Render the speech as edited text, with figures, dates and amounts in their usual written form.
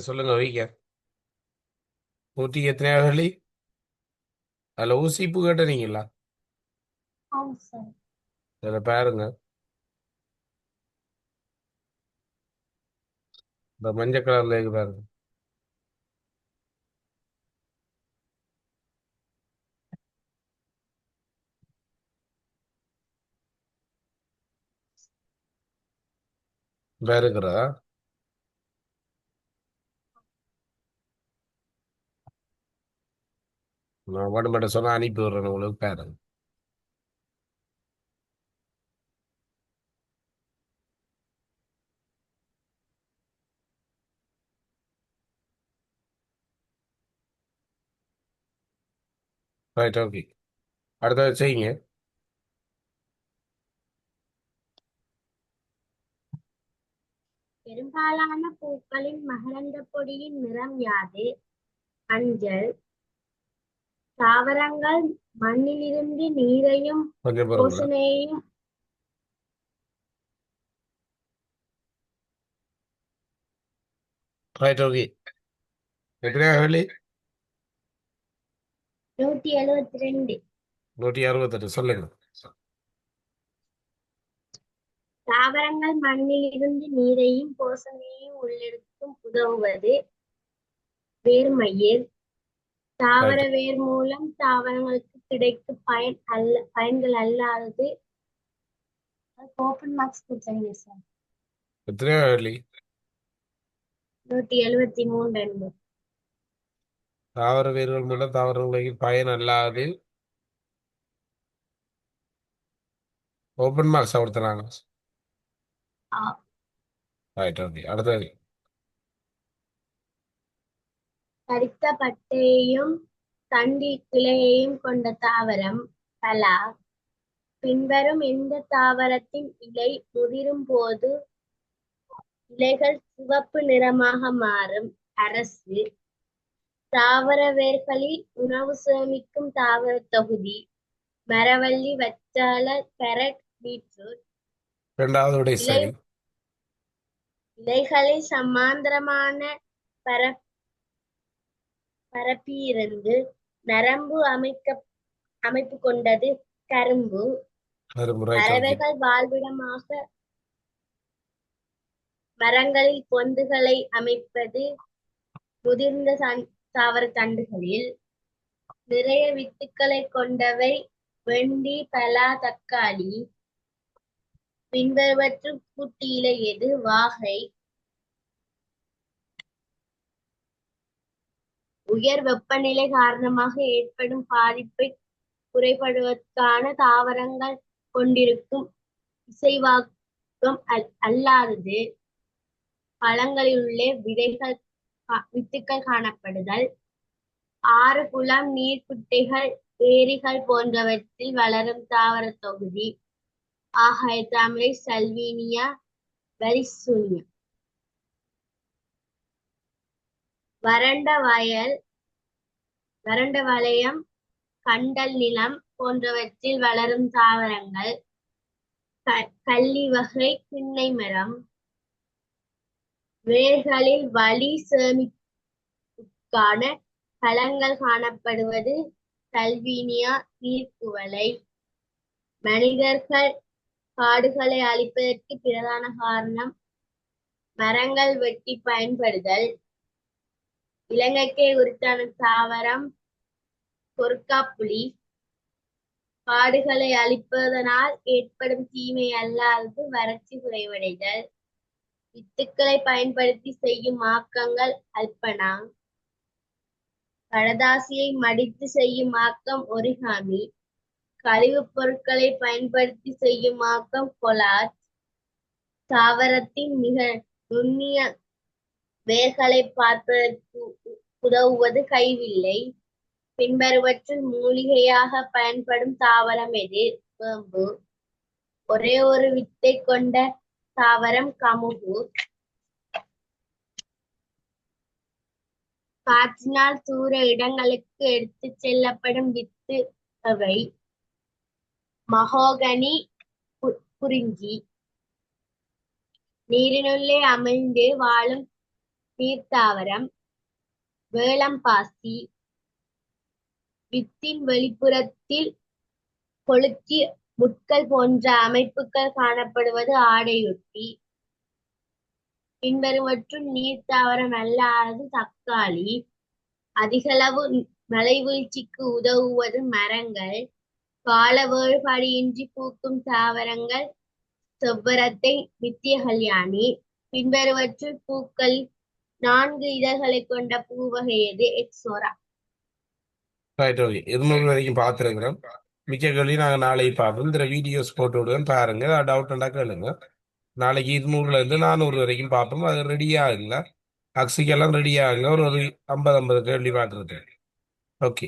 சொல்லுங்க வைக்க. ஊட்டி எத்தனையாவது வெள்ளி? அதில் ஊசிப்பு கேட்டீங்களா? அதில் பாருங்க, இந்த மஞ்சள் கலர்ல இருக்கு பாருங்க. வேற இருக்கிறதா? நான் மட்டும் மட்டும் சொன்னா அனுப்பி விடுறேன் உங்களுக்கு, பாருங்க. Right, okay. அடுத்தது செய்யுங்க. பெரும்பாலான பூக்களின் மகரந்த பொடியின் நிறம் யாது? மஞ்சள். தாவரங்கள் மண்ணிலிருந்து நீரையும் கொஞ்சம் பாருங்க. ஓசனையையும் ரைட், ஓகே. எத்தனையாவது வெள்ளி? 172. 168. சொல்லுங்க. தாவரங்கள் மண்ணிலிருந்து நீரையும் போசனையையும் உள்ளெடுக்கும் உதவுவது வேர்மயிர். தாவர ரைட். வேர் மூலம் தாவரங்களுக்கு கிடைக்கும் பயன்கள் அல்லாதது. ஓப்பன் மார்க்ஸ் கொடுத்தாங்க சார். எத்தனையாவது வெள்ளி? 173. தாவர வேர்கள் மூலம் தாவரங்களுக்கு பயன் அல்லாது ஓப்பன் மார்க்ஸ் கொடுத்துறாங்க. Right, okay. அடுத்தது. தடித்த பட்டையையும் தண்டி கிளையையும் கொண்ட தாவரம் பலா. பின்வரும் எந்த தாவரத்தின் இலை முதிரும் போது இலைகள் சிவப்பு நிறமாக மாறும்? அரசு. தாவர வேர்களில் உணவு சேமிக்கும் தாவர தொகுதி மரவள்ளி, வச்சால, கேரட், பீட்ரூட். இரண்டாவது விடை இலை சரி. இலைகளில் சமாந்தரமான பரப்பியிருந்து நரம்பு அமைப்பு கொண்டது கரும்பு. Right, okay. பறவைகள் வாழ்விடமாக மரங்களில் பொந்துகளை அமைப்பது முதிர்ந்த தாவர தண்டுகளில். நிறைய வித்துக்களை கொண்டவை வெண்டி, பலா, தக்காளி. பின்வருவற்றுள் கூட்டு இலை எது? வாகை. உயர் வெப்பநிலை காரணமாக ஏற்படும் பாதிப்பை குறைபடுவதற்கான தாவரங்கள் கொண்டிருக்கும் இசைவாக்கம் அல்லாதது. பழங்களிலுள்ளே வித்துக்கள் காணப்படுதல். ஆறு, குளம், நீர்க்குட்டைகள், ஏரிகள் போன்றவற்றில் வளரும் தாவர தொகுதி ஆகாயத்தாமரை, சல்வீனியா, வரிசூனியா. வறண்ட வலயம், கண்டல் நிலம் போன்றவற்றில் வளரும் தாவரங்கள் கள்ளி வகை, திண்ணை மரம். வேர்களில் வளி சேமிப்புக்கான களங்கள் காணப்படுவது சல்வீனியா, நீர்க்குவளை. மனிதர்கள் காடுகளை அழிப்பதற்கு பிரதான காரணம் மரங்கள் வெட்டி பயன்படுதல். இலங்கைக்கே உரித்தான தாவரம் கொர்க்காப்புளி. காடுகளை அழிப்பதனால் ஏற்படும் தீமை அல்லாதது வறட்சி குறைவடைதல். வித்துக்களை பயன்படுத்தி செய்யும் ஆக்கங்கள் அல்பனா. கடதாசியை மடித்து செய்யும் ஆக்கம் ஒரிகாமி. கழிவுப் பொருட்களை பயன்படுத்தி செய்யும் ஆக்கம் கொலாஜ். தாவரத்தின் மிக நுண்ணிய வேர்களை பார்ப்பதற்கு உதவுவது கைவில்லை. பின்வருவற்றில் மூலிகையாக பயன்படும் தாவரம் எது? வேம்பு. ஒரே ஒரு வித்தை கொண்ட தாவரம் கமுகு. காற்றினால் தூர இடங்களுக்கு எடுத்துச் செல்லப்படும் வித்து வகை மகோகனி, குறிஞ்சி. நீரினுள்ளே அமிழ்ந்து வாழும் நீர்த்தாவரம், வேளம்பாசி, வித்தின் வெளிப்புறத்தில் கொளுத்தி முட்கள் போன்ற அமைப்புகள் காணப்படுவது ஆடையொட்டி. பின்வருவற்றுள் நீர்த்தாவரம் அல்லாதது தக்காளி. அதிகளவு மழைவீழ்ச்சிக்கு உதவுவது மரங்கள். கால வேறுபாடு இன்றி பூக்கும் தாவரங்கள் செவ்வரத்தை, நித்திய கல்யாணி. பின்வருவற்றுள் பூக்கள் 4 இதழ்களைக் கொண்ட பூவகை எது? எக்ஸோரா. Right okay. 200 வரைக்கும் பார்த்துருக்குறோம். மிக்க கேள்வி நாங்கள் நாளைக்கு பார்ப்போம். இந்த வீடியோஸ் போட்டு விடுவேன் பாருங்க. டவுட் இருந்தா கேளுங்க. நாளைக்கு 200ல இருந்து 400 வரைக்கும் பார்ப்போம். அது ரெடியாக இல்லை. அக்ஸிக்கெல்லாம் ரெடியாகுங்க. ஒரு 50 கேள்வி பார்க்குறது. ஓகே.